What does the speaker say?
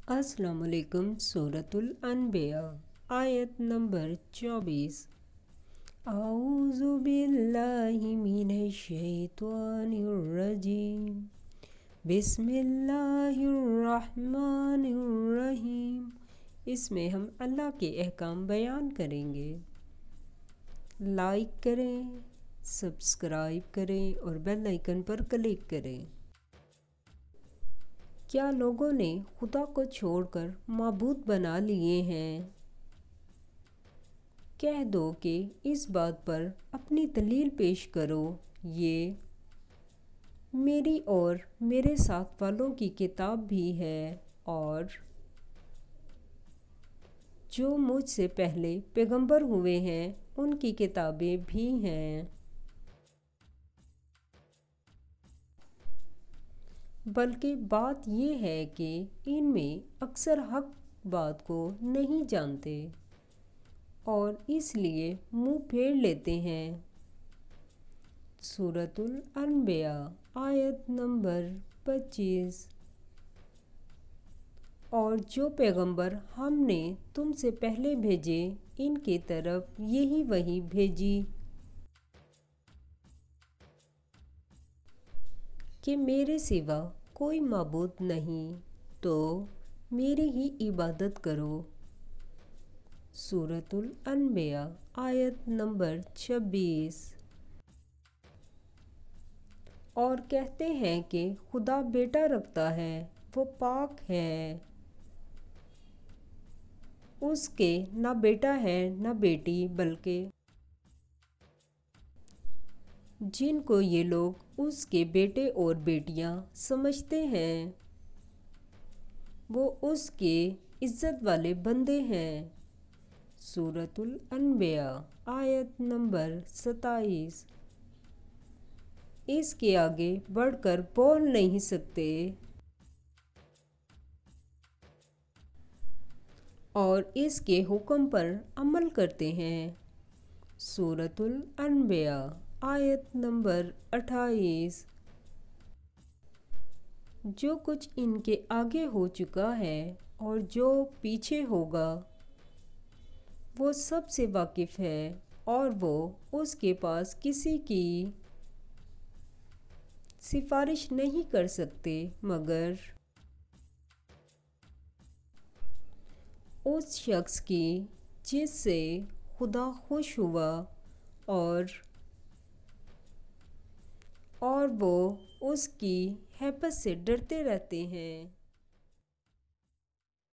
السلام علیکم۔ سورۃ الانبیاء آیت نمبر 24۔ اعوذ باللہ من الشیطان الرجیم، بسم اللہ الرحمن الرحیم۔ اس میں ہم اللہ کے احکام بیان کریں گے۔ لائک کریں، سبسکرائب کریں اور بیل آئیکن پر کلک کریں۔ کیا لوگوں نے خدا کو چھوڑ کر معبود بنا لیے ہیں؟ کہہ دو کہ اس بات پر اپنی دلیل پیش کرو۔ یہ میری اور میرے ساتھ والوں کی کتاب بھی ہے، اور جو مجھ سے پہلے پیغمبر ہوئے ہیں ان کی کتابیں بھی ہیں۔ بلکہ بات یہ ہے کہ ان میں اکثر حق بات کو نہیں جانتے اور اس لیے منہ پھیر لیتے ہیں۔ سورۃ الانبیاء آیت نمبر 25۔ اور جو پیغمبر ہم نے تم سے پہلے بھیجے ان کی طرف یہی وحی بھیجی کہ میرے سوا کوئی معبود نہیں، تو میری ہی عبادت کرو۔ سورۃ الانبیاء آیت نمبر 26۔ اور کہتے ہیں کہ خدا بیٹا رکھتا ہے، وہ پاک ہے، اس کے نہ بیٹا ہے نہ بیٹی، بلکہ جن کو یہ لوگ اس کے بیٹے اور بیٹیاں سمجھتے ہیں وہ اس کے عزت والے بندے ہیں۔ سورۃ الانبیاء آیت نمبر 27۔ اس کے آگے بڑھ کر بول نہیں سکتے اور اس کے حکم پر عمل کرتے ہیں۔ سورۃ الانبیاء آیت نمبر 28۔ جو کچھ ان کے آگے ہو چکا ہے اور جو پیچھے ہوگا وہ سب سے واقف ہے، اور وہ اس کے پاس کسی کی سفارش نہیں کر سکتے مگر اس شخص کی جس سے خدا خوش ہوا، اور وہ اس کی ہیبت سے ڈرتے رہتے ہیں۔